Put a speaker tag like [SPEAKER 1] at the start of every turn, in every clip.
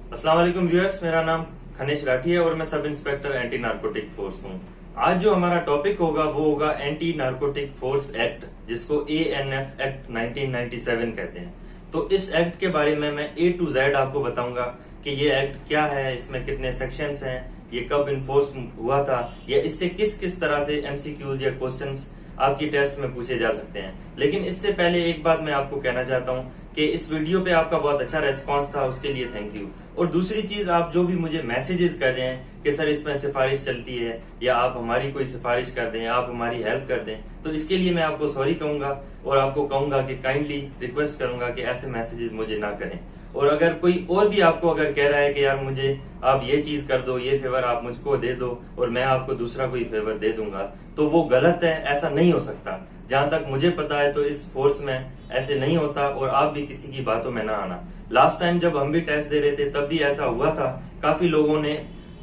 [SPEAKER 1] अस्सलाम वालेकुम व्यूअर्स, मेरा नाम खनेश राठी है और मैं sub inspector anti narcotic force हूँ। आज जो हमारा टॉपिक होगा वो होगा एंटी नारकोटिक फोर्स एक्ट, जिसको ANF एक्ट 1997 कहते हैं। तो इस एक्ट के बारे में मैं A to Z आपको बताऊंगा कि ये एक्ट क्या है, इसमें कितने सेक्शंस हैं, ये कब इन्फोर्स हुआ था, या इससे किस किस तरह से MCQs या क्वेश्चंस आपकी टेस्ट में पूछे जा सकते हैं। लेकिन इससे पहले एक बात मैं आपको कहना चाहता हूँ कि इस वीडियो पे आपका बहुत अच्छा रेस्पॉन्स था, उसके लिए थैंक यू। और दूसरी चीज, आप जो भी मुझे मैसेजेस कर रहे हैं कि सर इसमें सिफारिश चलती है या आप हमारी कोई सिफारिश कर दें, आप हमारी हेल्प कर दें, तो इसके लिए मैं आपको सॉरी कहूंगा और आपको कहूंगा कि काइंडली रिक्वेस्ट करूंगा कि ऐसे मैसेजेस मुझे ना करें। और अगर कोई और भी आपको अगर कह रहा है कि यार मुझे आप ये चीज कर दो, ये फेवर आप मुझको दे दो और मैं आपको दूसरा कोई फेवर दे दूंगा, तो वो गलत है, ऐसा नहीं हो सकता। जहां तक मुझे पता है तो इस फोर्स में ऐसे नहीं होता और आप भी किसी की बातों में ना आना। लास्ट टाइम जब हम भी टेस्ट दे रहे थे तब भी ऐसा हुआ था, काफी लोगों ने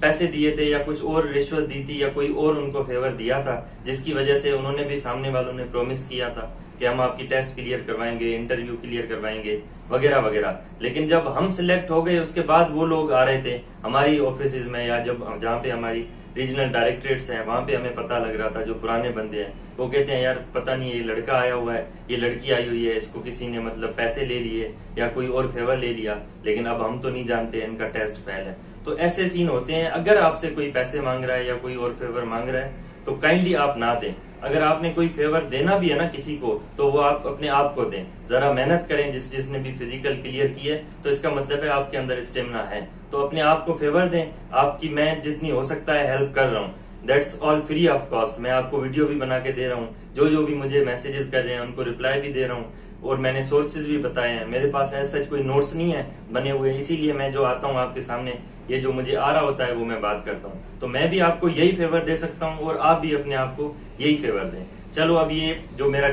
[SPEAKER 1] पैसे दिए थे या कुछ और रिश्वत दी थी या कोई और उनको फेवर दिया था, जिसकी वजह से उन्होंने भी, सामने वालों ने प्रॉमिस किया था कि हम आपकी टेस्ट क्लियर करवाएंगे, इंटरव्यू क्लियर करवाएंगे वगैरह वगैरह। लेकिन जब हम सिलेक्ट हो गए उसके बाद वो लोग आ रहे थे हमारी ऑफिस में, या जहाँ पे हमारी रीजनल डायरेक्टरेट्स हैं वहां पे हमें पता लग रहा था, जो पुराने बंदे हैं वो कहते हैं यार पता नहीं ये लड़का आया हुआ है, ये लड़की आई हुई है, इसको किसी ने मतलब पैसे ले लिए या कोई और फेवर ले लिया, लेकिन अब हम तो नहीं जानते इनका टेस्ट फेल है। तो ऐसे सीन होते हैं। अगर आपसे कोई पैसे मांग रहा है या कोई और फेवर मांग रहा है तो काइंडली आप ना दें। अगर आपने कोई फेवर देना भी है ना किसी को, तो वो आप अपने आप को दें। जरा मेहनत करें। जिसने भी फिजिकल क्लियर की है तो इसका मतलब है आपके अंदर स्टेमिना है, तो अपने आप को फेवर दें। आपकी मैं जितनी हो सकता है हेल्प कर रहा हूँ, that's all free of cost. मैं आपको वीडियो भी बना के दे रहा हूँ, जो भी मुझे मैसेजेस कर रहे हैं उनको रिप्लाई भी दे रहा हूँ और मैंने सोर्सेज भी बताए हैं। मेरे पास ऐसा कोई नोट्स नहीं है बने हुए, इसीलिए मैं जो आता हूँ आपके सामने, ये जो मुझे आ रहा होता है वो मैं बात करता हूँ। तो मैं भी आपको यही फेवर दे सकता हूँ और आप भी अपने आप को यही फेवर दें। चलो, अब ये जो मेरा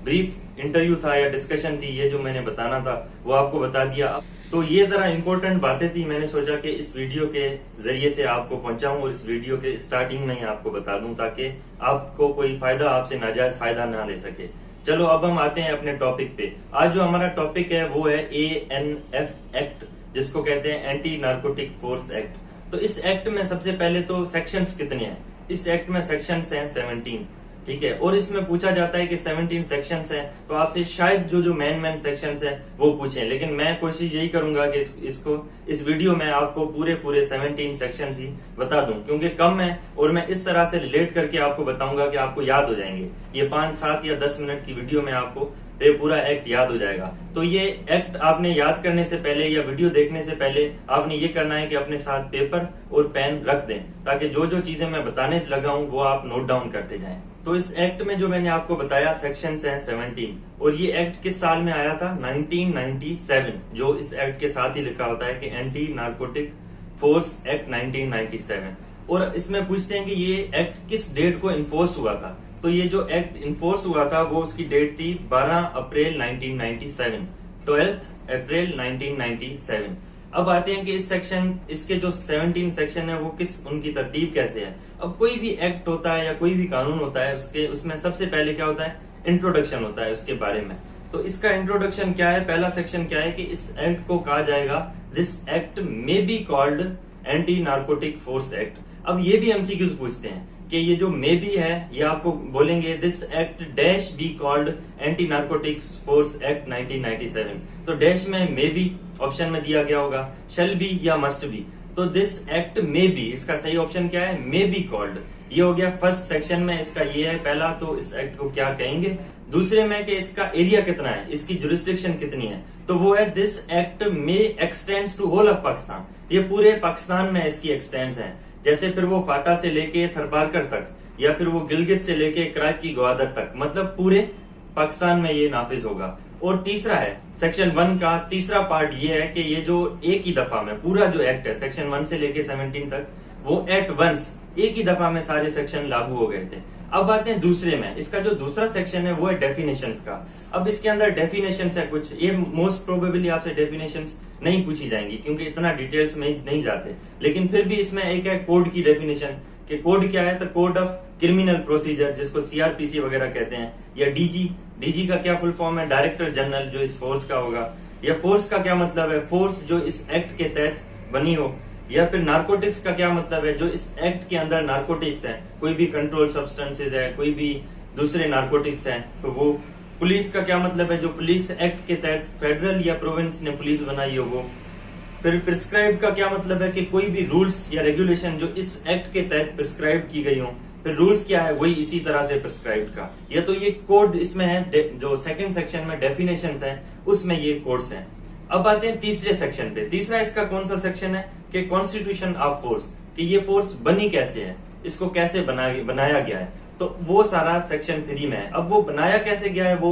[SPEAKER 1] ब्रीफ इंटरव्यू था या डिस्कशन थी, ये जो मैंने बताना था वो आपको बता दिया। तो ये जरा इंपॉर्टेंट बातें थी, मैंने सोचा कि इस वीडियो के जरिए से आपको पहुंचाऊं और इस वीडियो के स्टार्टिंग में ही आपको बता दूं ताकि आपको कोई फायदा, आपसे नाजायज फायदा ना ले सके। चलो अब हम आते हैं अपने टॉपिक पे। आज जो हमारा टॉपिक है वो है ANF एक्ट, जिसको कहते हैं एंटी नारकोटिक फोर्स एक्ट। तो इस एक्ट में सबसे पहले तो सेक्शंस कितने हैं? इस एक्ट में सेक्शंस हैं 17, ठीक है। और इसमें पूछा जाता है कि 17 सेक्शंस हैं, तो आपसे शायद जो मेन सेक्शंस हैं वो पूछें, लेकिन मैं कोशिश यही करूंगा कि इस वीडियो में आपको पूरे 17 सेक्शंस ही बता दूं, क्योंकि कम है और मैं इस तरह से रिलेट करके आपको बताऊंगा कि आपको याद हो जाएंगे। ये 5, 7 या 10 मिनट की वीडियो में आपको ये पूरा एक्ट याद हो जाएगा। तो ये एक्ट आपने याद करने से पहले या वीडियो देखने से पहले आपने ये करना है कि अपने साथ पेपर और पेन रख दें, ताकि जो चीजें मैं बताने लगा हूं वो आप नोट डाउन करते जाएं। तो इस एक्ट में जो मैंने आपको बताया सेक्शंस हैं 17, और ये एक्ट किस साल में आया था? 1997। जो इस एक्ट के साथ ही लिखा होता है कि एंटी नारकोटिक फोर्स एक्ट 1997। और इसमें पूछते हैं कि ये एक्ट किस डेट को इन्फोर्स हुआ था। तो ये जो एक्ट इन्फोर्स हुआ था वो उसकी डेट थी 12 अप्रैल 1997, 12 अप्रैल 1997। अब आते हैं कि इसके जो 17 सेक्शन है वो उनकी तरतीब कैसे है। अब कोई भी एक्ट होता है या कोई भी कानून होता है, उसमें सबसे पहले क्या होता है? इंट्रोडक्शन होता है उसके बारे में। तो इसका इंट्रोडक्शन क्या है? पहला सेक्शन क्या है कि इस एक्ट को कहा जाएगा this act may be called anti narcotic force act. अब ये भी MCQs पूछते हैं कि ये जो मे बी है ये आपको बोलेंगे this act dash be called anti narcotics force act 1997। तो डैश में मे बी ऑप्शन में दिया गया होगा, शेल बी या मस्ट बी। तो दिस एक्ट मे बी, इसका सही ऑप्शन क्या है? May be called. ये हो गया फर्स्ट सेक्शन में, इसका ये है पहला, तो इस एक्ट को क्या कहेंगे। दूसरे में कि इसका एरिया कितना है, इसकी जुरिस्डिक्शन कितनी है, तो वो है this act may extends to whole of Pakistan. ये पूरे पाकिस्तान में इसकी एक्सटेंड्स हैं। जैसे फिर वो फाटा से लेके थरपारकर तक, या फिर वो गिलगित से लेके कराची ग्वादर तक, मतलब पूरे पाकिस्तान में ये नाफिज होगा। और तीसरा है सेक्शन 1 का तीसरा पार्ट ये है कि ये जो एक ही दफा में पूरा जो एक्ट है सेक्शन 1 से लेके 17 तक, वो एट वंस एक ही दफा में सारे सेक्शन लागू हो गए थे। अब आते हैं दूसरे में। इसका जो दूसरा सेक्शन है वो है डेफिनेशंस का। अब इसके अंदर डेफिनेशंस है कुछ, ये मोस्ट प्रोबेबली आपसे डेफिनेशंस नहीं पूछी जाएंगी क्योंकि इतना डिटेल्स में नहीं जाते, लेकिन फिर भी इसमें एक है कोड की डेफिनेशन कि कोड क्या है। तो कोड ऑफ क्रिमिनल प्रोसीजर, जिसको CRPC वगैरह कहते हैं, या डीजी का क्या फुल फॉर्म है? डायरेक्टर जनरल, जो इस फोर्स का होगा। या फोर्स का क्या मतलब है? फोर्स जो इस एक्ट के तहत बनी हो। या फिर नारकोटिक्स का क्या मतलब है, जो इस एक्ट के अंदर नारकोटिक्स है, कोई भी कंट्रोल सब्सटेंसेज है, कोई भी दूसरे नारकोटिक्स है, तो वो। पुलिस का क्या मतलब है, जो पुलिस एक्ट के तहत फेडरल या प्रोविंस ने पुलिस बनाई हो वो। फिर प्रिस्क्राइब का क्या मतलब है कि कोई भी रूल्स या रेगुलेशन जो इस एक्ट के तहत प्रिस्क्राइब की गई हो। फिर रूल्स क्या है, वही इसी तरह से प्रिस्क्राइब्ड का। या तो ये कोड इसमें है, जो सेकंड सेक्शन में डेफिनेशंस हैं उसमें ये कोड्स हैं। अब आते हैं तीसरे सेक्शन पे। तीसरा इसका कौन सा सेक्शन है कि कॉन्स्टिट्यूशन ऑफ फोर्स, कि ये फोर्स बनी कैसे है, इसको कैसे बनाया गया है, तो वो सारा सेक्शन 3 में है। अब वो बनाया कैसे गया है वो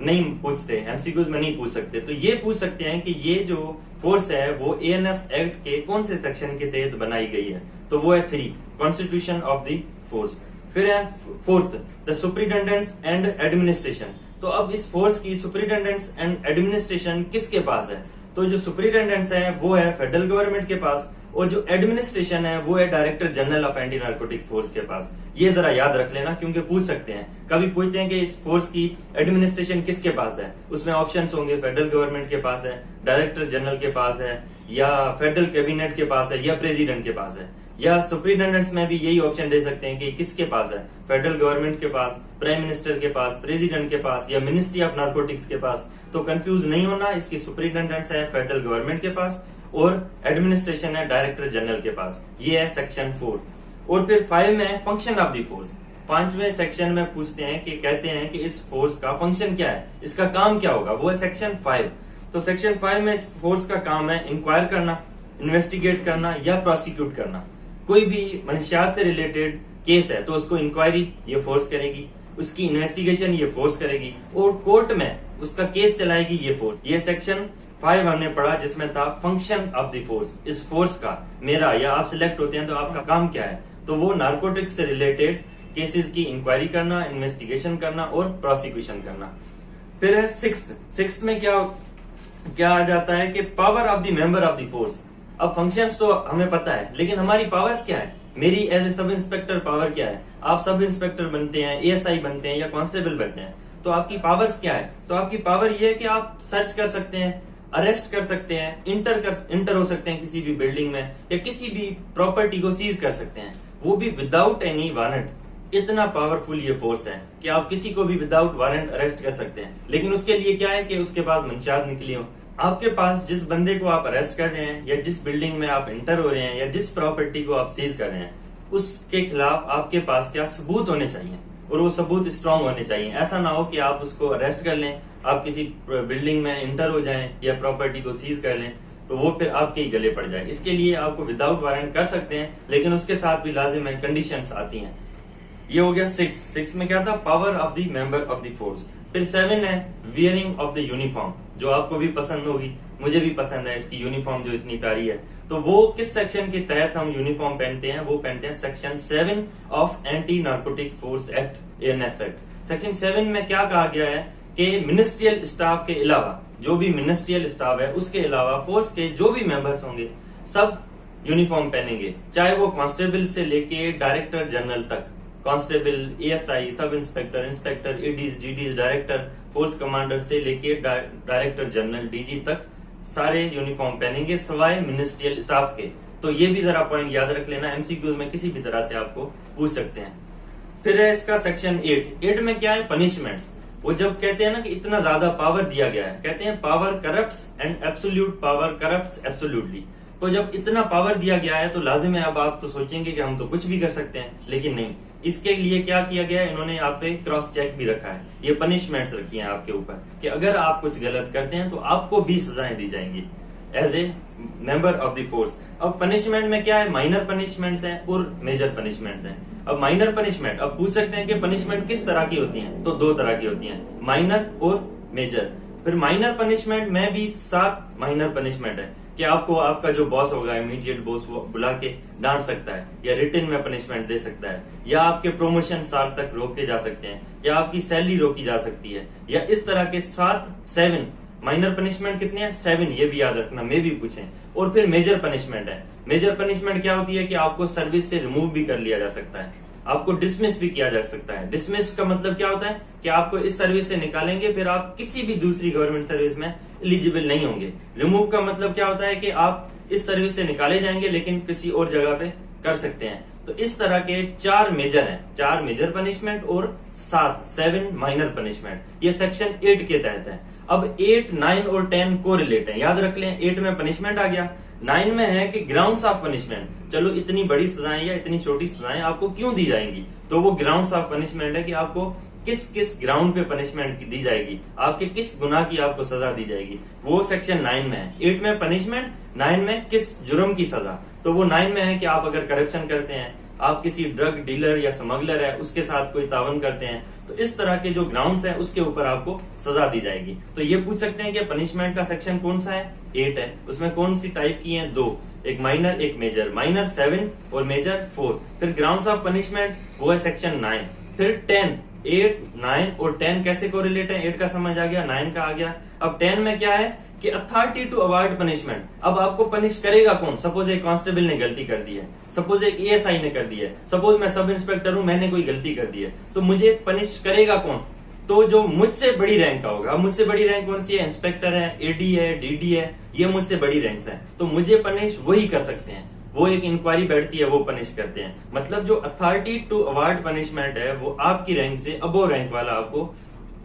[SPEAKER 1] नहीं पूछते, एमसीक्यूज में नहीं पूछ सकते। तो ये पूछ सकते हैं कि ये जो फोर्स है वो एएनएफ एक्ट के कौन से सेक्शन के तहत बनाई गई है, तो वो है 3, कॉन्स्टिट्यूशन ऑफ द फोर्स। फिर है 4th, the superintendents and administration. तो अब इस फोर्स की सुपरिटेंडेंट्स एंड एडमिनिस्ट्रेशन किसके पास है, तो जो सुपरिटेंडेंट्स है वो है फेडरल गवर्नमेंट के पास, और जो एडमिनिस्ट्रेशन है वो है director general of anti narcotic force के पास। ये जरा याद रख लेना, क्योंकि पूछ सकते हैं, कभी पूछते हैं कि इस फोर्स की एडमिनिस्ट्रेशन किसके पास है। उसमें ऑप्शंस होंगे, फेडरल गवर्नमेंट के पास है, डायरेक्टर जनरल के पास है, या फेडरल कैबिनेट के पास है, या प्रेसिडेंट के पास है। या सुपरिटेंडेंट्स में भी यही ऑप्शन दे सकते हैं कि किसके पास है, फेडरल गवर्नमेंट के पास, प्राइम मिनिस्टर के पास, प्रेसिडेंट के पास, या मिनिस्ट्री ऑफ नार्कोटिक्स के पास। तो कंफ्यूज नहीं होना, इसकी सुपरिटेंडेंट्स है फेडरल गवर्नमेंट के पास और एडमिनिस्ट्रेशन है डायरेक्टर जनरल के पास। ये है सेक्शन 4। और फिर 5 में फंक्शन ऑफ द फोर्स। 5वें सेक्शन में पूछते हैं कि कहते हैं कि इस फोर्स का फंक्शन क्या है, इसका काम क्या होगा, वो है सेक्शन 5। तो सेक्शन 5 में इस फोर्स का काम है इंक्वायर करना, इन्वेस्टिगेट करना या प्रोसिक्यूट करना। कोई भी मनशियात से रिलेटेड केस है तो उसको इंक्वायरी ये फोर्स करेगी, उसकी इन्वेस्टिगेशन ये फोर्स करेगी, और कोर्ट में उसका केस चलाएगी ये फोर्स। ये सेक्शन 5 हमने पढ़ा जिसमें था फंक्शन ऑफ द फोर्स। इस फोर्स का, मेरा या आप सिलेक्ट होते हैं तो आपका काम क्या है, तो वो नार्कोटिक्स से रिलेटेड केसेस की इंक्वायरी करना, इन्वेस्टिगेशन करना और प्रोसिक्यूशन करना। फिर है 6th में क्या आ जाता है कि power of the member of the force. अब फंक्शंस तो हमें पता है, लेकिन हमारी पावर्स क्या है, मेरी as a sub inspector power क्या है। आप सब इंस्पेक्टर बनते हैं, एएसआई बनते हैं या कांस्टेबल बनते हैं, तो आपकी पावर्स क्या है, तो आपकी पावर ये है कि आप सर्च कर सकते हैं, अरेस्ट कर सकते हैं, इंटर हो सकते हैं किसी भी बिल्डिंग में, या किसी भी प्रॉपर्टी को सीज कर सकते हैं, वो भी विदाउट एनी वारंट। इतना पावरफुल ये फोर्स है कि आप किसी को भी विदाउट वारंट अरेस्ट कर सकते हैं। लेकिन उसके लिए क्या है कि उसके पास मंशात निकली हो। आपके पास जिस बंदे को आप अरेस्ट कर रहे हैं, या जिस बिल्डिंग में आप इंटर हो रहे हैं, या जिस प्रॉपर्टी को आप सीज कर रहे हैं, उसके खिलाफ आपके पास क्या सबूत होने चाहिए, और वो सबूत स्ट्रांग होने चाहिए। ऐसा ना हो कि आप उसको अरेस्ट कर लें, आप किसी बिल्डिंग में इंटर हो जाएं या प्रॉपर्टी को सीज कर लें, तो वो फिर आपके ही गले पड़ जाए। इसके लिए आपको विदाउट वारंट कर सकते हैं, लेकिन उसके साथ भी लाजिम है, कंडीशंस आती हैं। ये हो गया 6 में क्या था, power of the member of the force. फिर 7 है वियरिंग ऑफ द यूनिफॉर्म, जो आपको भी पसंद होगी, मुझे भी पसंद है इसकी यूनिफॉर्म जो इतनी प्यारी है। तो वो किस सेक्शन के तहत हम यूनिफॉर्म पहनते हैं, वो पहनते हैं section 7 of anti narcotic force act, ANF act. Section 7 में क्या कहा गया है कि मिनिस्ट्रियल स्टाफ के अलावा, जो भी मिनिस्ट्रियल स्टाफ है उसके अलावा फोर्स के जो भी मेंबर्स होंगे सब यूनिफॉर्म पहनेंगे, चाहे वो कांस्टेबल से लेके डायरेक्टर जनरल तक, constable, ASI, sub inspector, inspector, ADs, DDs, director, force commander से लेके डायरेक्टर जनरल, डीजी तक सारे यूनिफॉर्म पहनेंगे सिवाय मिनिस्ट्रियल स्टाफ के। तो ये भी जरा पॉइंट याद रख लेना, एमसीक्यूज में किसी भी तरह से आपको पूछ सकते हैं। फिर है इसका सेक्शन 8 में क्या है, पनिशमेंट्स। वो जब कहते हैं ना कि इतना ज्यादा पावर दिया गया है, कहते हैं power corrupts and absolute power corrupts absolutely. तो जब इतना पावर दिया गया है तो लाजिम है, अब आप तो सोचेंगे कि हम तो कुछ भी कर सकते हैं, लेकिन नहीं। इसके लिए क्या किया गया है, इन्होंने यहाँ पे क्रॉस चेक भी रखा है, ये पनिशमेंट्स रखी हैं आपके ऊपर कि अगर आप कुछ गलत करते हैं तो आपको भी सजाएं दी जाएंगी as a member of the force. अब पनिशमेंट में क्या है, माइनर पनिशमेंट्स हैं और मेजर पनिशमेंट्स हैं। अब माइनर पनिशमेंट, अब पूछ सकते हैं कि पनिशमेंट किस तरह की होती हैं, तो 2 तरह की होती हैं, माइनर और मेजर। फिर माइनर पनिशमेंट में भी 7 माइनर पनिशमेंट है कि आपको आपका जो बॉस होगा, इमीडिएट बॉस, वो बुला के डांट सकता है, या रिटन में पनिशमेंट दे सकता है, या आपके प्रमोशन साल तक रोके जा सकते हैं, या आपकी सैलरी रोकी जा सकती है, या इस तरह के 7 माइनर पनिशमेंट कितने हैं, 7, ये भी याद रखना, मे भी पूछें। और फिर मेजर पनिशमेंट है। मेजर पनिशमेंट क्या होती है कि आपको सर्विस से रिमूव भी कर लिया जा सकता है, आपको डिसमिस भी किया जा सकता है। डिसमिस का मतलब क्या होता है कि आपको इस सर्विस से निकालेंगे, फिर आप किसी भी दूसरी गवर्नमेंट सर्विस में एलिजिबल नहीं होंगे। रिमूव का मतलब क्या होता है कि आप इस सर्विस से निकाले जाएंगे लेकिन किसी और जगह पे कर सकते हैं। तो इस तरह के 4 मेजर हैं, 4 मेजर पनिशमेंट और 7 माइनर पनिशमेंट। ये सेक्शन 8 के तहत है। अब 8, 9 और 10 को रिलेट है, याद रख लें। 8 में पनिशमेंट आ गया, 9 में है कि ग्राउंड्स ऑफ पनिशमेंट। चलो इतनी बड़ी सजाएं या इतनी छोटी सजाएं आपको क्यों दी जाएंगी, तो वो ग्राउंड्स ऑफ पनिशमेंट है कि आपको किस किस ग्राउंड पे पनिशमेंट दी जाएगी, आपके किस गुनाह की आपको सजा दी जाएगी, वो सेक्शन 9 में है। 8 में पनिशमेंट, 9 में किस जुर्म की सजा। तो वो 9 में है कि आप अगर करप्शन करते हैं, आप किसी ड्रग डीलर या स्मगलर है उसके साथ कोई तावन करते हैं, तो इस तरह के जो ग्राउंड्स है उसके ऊपर आपको सजा दी जाएगी। तो ये पूछ सकते हैं कि पनिशमेंट का सेक्शन कौन सा है, 8 है। उसमें कौन सी टाइप की है, 2, एक माइनर एक मेजर, माइनर 7 और मेजर 4। फिर ग्राउंड्स ऑफ पनिशमेंट वो है सेक्शन 9। फिर 10, 8, 9 और 10 कैसे को रिलेट है, 8 का समझ आ गया, 9 का आ गया। अब 10 में क्या है कि अथॉरिटी टू अवॉइड पनिशमेंट। अब आपको पनिश करेगा कौन, सपोज एक कांस्टेबल ने गलती कर दी है, सपोज एक एएसआई ने कर दी है, सपोज मैं सब इंस्पेक्टर हूं, मैंने कोई गलती कर दी है, तो मुझे पनिश करेगा कौन, तो जो मुझसे बड़ी रैंक का होगा। अब मुझसे बड़ी रैंक कौन सी है, इंस्पेक्टर है, एडी है, डीडी है, ये मुझसे बड़ी रैंक्स है, तो मुझे पनिश वही कर सकते हैं। वो एक इंक्वायरी बैठती है, वो पनिश करते हैं। मतलब जो अथॉरिटी टू अवॉइड पनिशमेंट है वो आपकी रैंक से अबोव रैंक वाला आपको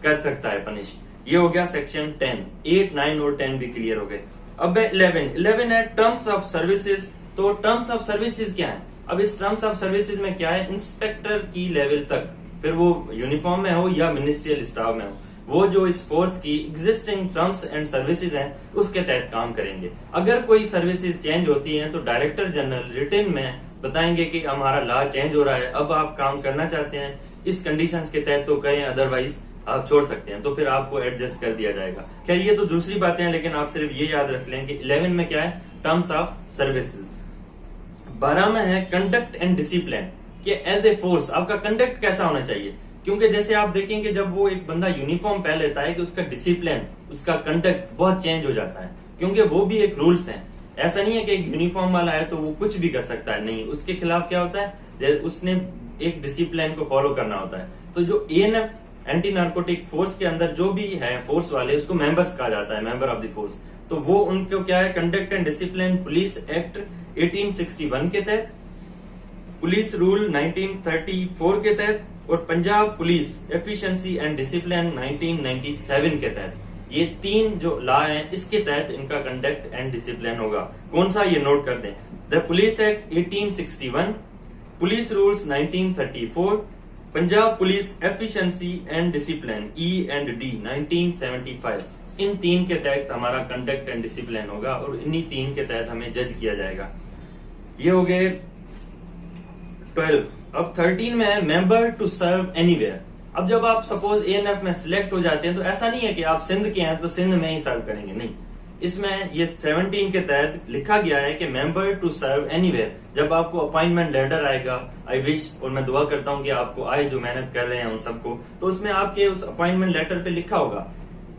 [SPEAKER 1] कर सकता है पनिश। ये हो गया सेक्शन 10। 8, 9 और 10 भी क्लियर हो गए। अब 11 है टर्म्स ऑफ सर्विसेज। तो टर्म्स ऑफ सर्विसेज क्या है, अब इस टर्म्स ऑफ सर्विसेज में क्या है, इंस्पेक्टर की लेवल तक, फिर वो यूनिफॉर्म में हो या मिनिस्ट्रियल स्टाफ में हो, वो जो इस फोर्स की एग्जिस्टिंग टर्म्स एंड सर्विसेज हैं उसके तहत काम करेंगे। अगर कोई सर्विसेज चेंज होती हैं तो डायरेक्टर जनरल रिटन में बताएंगे कि हमारा लॉ चेंज हो रहा है, अब आप काम करना चाहते हैं इस कंडीशंस के तहत तो करें, अदरवाइज आप छोड़ सकते हैं, तो फिर आपको एडजस्ट कर दिया जाएगा। खैर ये तो दूसरी बातें हैं, लेकिन आप सिर्फ ये याद रख लें कि 11 में क्या है, टर्म्स ऑफ सर्विसेज। 12 में है कंडक्ट एंड डिसिप्लिन, कि एज ए फोर्स आपका कंडक्ट कैसा होना चाहिए। क्योंकि जैसे आप देखेंगे जब वो एक बंदा यूनिफॉर्म पहन लेता है कि उसका डिसिप्लिन, उसका कंडक्ट बहुत चेंज हो जाता है, क्योंकि वो भी एक रूल्स हैं। ऐसा नहीं है कि एक यूनिफॉर्म वाला है तो वो कुछ भी कर सकता है, नहीं, उसके खिलाफ क्या होता है, उसने एक डिसिप्लिन को फॉलो करना होता है। तो जो एएनएफ एंटी नार्कोटिक फोर्स के अंदर जो भी है फोर्स वाले, उसको मेंबर्स कहा जाता है, मेंबर ऑफ द फोर्स। तो वो उनको क्या है, conduct and discipline police act 1861 के तहत, पुलिस रूल 1934 के तहत और Punjab police efficiency and discipline 1997 के तहत, ये 3 जो लॉ हैं इसके तहत इनका कंडक्ट एंड डिसिप्लिन होगा। कौन सा, ये नोट कर दें, the police act 1861, police rules 1934, Punjab police efficiency and discipline E&D 1975। इन 3 के तहत हमारा कंडक्ट एंड डिसिप्लिन होगा और इन्हीं 3 के तहत हमें जज किया जाएगा। ये हो गए 12। अब 13 में है मेंबर टू सर्व एनीवेयर। अब जब आप सपोज एएनएफ में सिलेक्ट हो जाते हैं तो ऐसा नहीं है कि आप सिंध के हैं तो सिंध में ही सर्व करेंगे, नहीं। इसमें ये 17 के तहत लिखा गया है कि मेंबर टू सर्व एनीवेयर। जब आपको अपॉइंटमेंट लेटर आएगा, आई विश, और मैं दुआ करता हूं कि आपको आए जो मेहनत कर रहे हैं उन सबको, तो उसमें आपके उस अपॉइंटमेंट लेटर पे लिखा होगा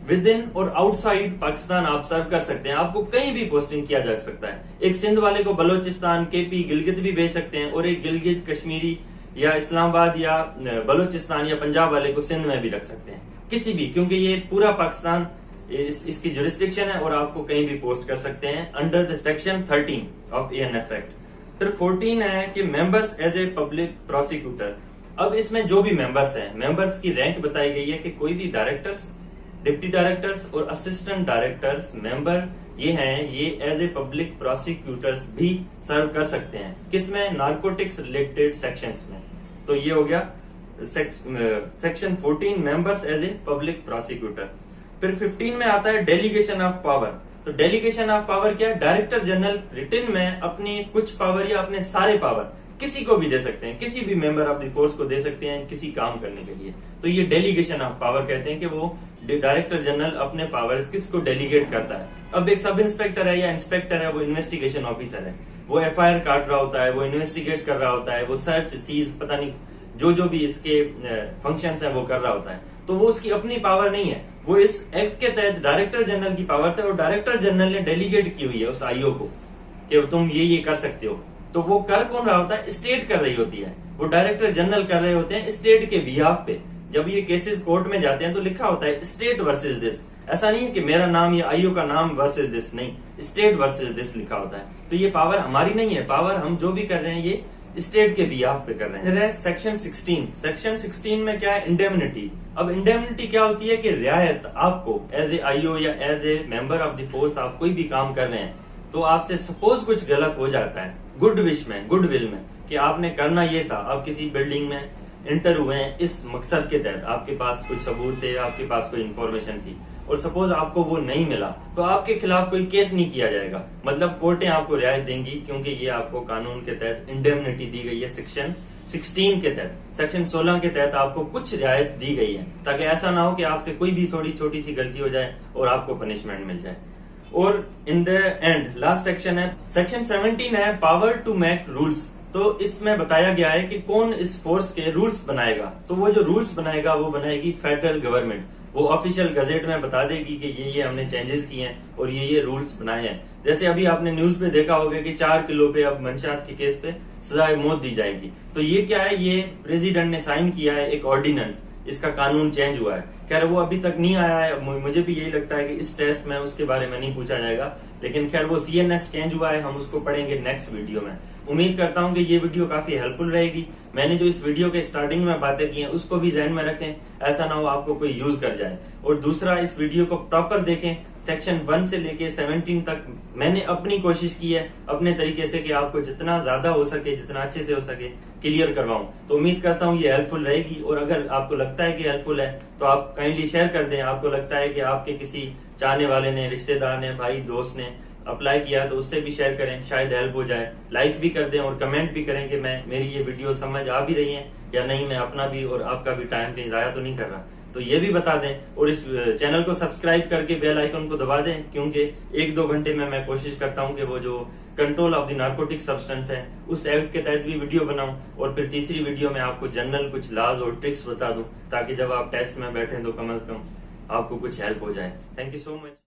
[SPEAKER 1] विद इन और आउटसाइड पाकिस्तान आप सर्व कर सकते हैं, आपको कहीं भी पोस्टिंग किया जा सकता है। एक सिंध वाले को बलोचिस्तान, केपी, गिलगित भी भेज सकते हैं, और एक गिलगित कश्मीरी या इस्लामाबाद या बलोचिस्तान या पंजाब वाले को सिंध में भी रख सकते हैं, किसी भी, क्योंकि ये पूरा पाकिस्तान इसकी जुरिस्डिक्शन है और आपको कहीं भी पोस्ट कर सकते हैं under the section 13 of ANF act. फिर 14 है कि members as a public prosecutor. अब इसमें जो भी मेंबर्स हैं, मेंबर्स की रैंक बताई गई है कि कोई भी डायरेक्टर्स, डिप्टी डायरेक्टर्स और असिस्टेंट डायरेक्टर्स मेंबर ये हैं, ये एज ए पब्लिक प्रोसिक्यूटर्स भी सर्व कर सकते हैं। किसमें, नार्कोटिक्स रिलेटेड सेक्शंस में। तो ये हो गया section 14 members as a public prosecutor. फिर 15 में आता है डेलीगेशन ऑफ पावर। तो डेलीगेशन ऑफ पावर क्या है, डायरेक्टर जनरल रिटन में अपनी कुछ पावर या अपने सारे पावर किसी को भी दे सकते हैं, किसी भी मेंबर ऑफ द फोर्स को दे सकते हैं किसी काम करने के लिए। तो ये डेलीगेशन ऑफ पावर कहते हैं कि वो डायरेक्टर जनरल अपने पावर्स किसको डेलीगेट करता है। अब एक सब इंस्पेक्टर है या इंस्पेक्टर है, वो इन्वेस्टिगेशन ऑफिसर है, वो एफआईआर काट रहा होता है, वो इन्वेस्टिगेट कर रहा होता है, वो सर्च सीज पता नहीं जो भी इसके फंक्शंस है वो कर रहा होता है। तो वो उसकी अपनी पावर नहीं है, वो इस एक्ट के तहत डायरेक्टर जनरल की पावर है, और डायरेक्टर जनरल ने डेलीगेट की हुई है उस आईओ को कि तुम ये कर सकते हो। तो वो कर कौन रहा होता है, स्टेट कर रही होती है, वो डायरेक्टर जनरल कर रहे होते हैं स्टेट के बिहाफ पे। जब ये केसेस कोर्ट में जाते हैं तो लिखा होता है स्टेट वर्सेस दिस। ऐसा नहीं है कि मेरा नाम या आईओ का नाम वर्सेस दिस, नहीं, स्टेट वर्सेस दिस लिखा होता है। तो ये पावर हमारी नहीं है, पावर हम जो भी कर रहे हैं ये स्टेट के बिहाफ पे कर रहे हैं। सेक्शन 16 में क्या है, इंडेमनिटी। अब इंडेमनिटी क्या होती है कि रियायत आपको एज ए आईओ या as a member of the force आप कोई भी काम कर रहे हैं तो आपसे सपोज कुछ गलत हो जाता है, गुडविल में कि आपने करना ये था, आप किसी बिल्डिंग में इंटर हुए हैं इस मकसद के तहत, आपके पास कुछ सबूत थे, आपके पास कोई इन्फॉर्मेशन थी और सपोज आपको वो नहीं मिला तो आपके खिलाफ कोई केस नहीं किया जाएगा, मतलब कोर्टें आपको रियायत देंगी क्योंकि ये आपको कानून के तहत इंडेमनिटी दी गई है। सेक्शन 16 के तहत, सेक्शन 16 के तहत आपको कुछ रियायत दी गई है ताकि ऐसा ना हो कि आपसे कोई भी थोड़ी छोटी सी गलती हो जाए और आपको पनिशमेंट मिल जाए। और in the end last section है, सेक्शन 17 है पावर टू मेक रूल्स। तो इसमें बताया गया है कि कौन इस फोर्स के रूल्स बनाएगा, तो वो जो रूल्स बनाएगा वो बनाएगी फेडरल गवर्नमेंट। वो ऑफिशियल गजेट में बता देगी कि ये हमने चेंजेस किए हैं और ये रूल्स बनाए हैं। जैसे अभी आपने न्यूज पे देखा होगा कि 4 किलो पे अब मंशात के केस पे सजाए मौत दी जाएगी। तो ये क्या है, ये प्रेसिडेंट ने साइन किया है एक ऑर्डिनेंस, इसका कानून चेंज हुआ है। खैर वो अभी तक नहीं आया है, मुझे भी यही लगता है कि इस टेस्ट में उसके बारे में नहीं पूछा जाएगा, लेकिन खैर वो CNS चेंज हुआ है, हम उसको पढ़ेंगे नेक्स्ट वीडियो में। उम्मीद करता हूं कि ये वीडियो काफी हेल्पफुल रहेगी। मैंने जो इस वीडियो के स्टार्टिंग में बातें की हैं उसको भी ध्यान में रखें, ऐसा ना हो आपको कोई यूज कर जाए। और दूसरा, इस वीडियो को प्रॉपर देखें, सेक्शन 1 से लेके 17 तक मैंने अपनी कोशिश की है अपने तरीके से कि आपको जितना ज्यादा हो सके, जितना अच्छे से हो सके क्लियर करवाऊं। तो उम्मीद करता हूं ये हेल्पफुल रहेगी और अगर आपको लगता है कि हेल्पफुल है तो आप काइंडली शेयर कर दें। आपको लगता है कि आपके किसी चाहने वाले ने, रिश्तेदार ने, भाई दोस्त ने अप्लाई किया तो उससे भी शेयर करें, शायद हेल्प हो जाए। लाइक भी कर दें और कमेंट भी करें कि मेरी ये वीडियो समझ आ भी रही है या नहीं, मैं अपना भी और आपका भी टाइम कहीं जाया तो नहीं कर रहा, तो ये भी बता दें। और इस चैनल को सब्सक्राइब करके बेल आइकन को दबा दें, क्योंकि 1-2 घंटे में मैं कोशिश करता हूं कि वो जो control of the narcotic substance है उस एक्ट के तहत भी वीडियो बनाऊं और फिर तीसरी वीडियो में आपको जनरल कुछ लॉज और ट्रिक्स बता दूं ताकि जब आप टेस्ट में बैठे तो कम से कम आपको कुछ हेल्प हो जाए। Thank you so much.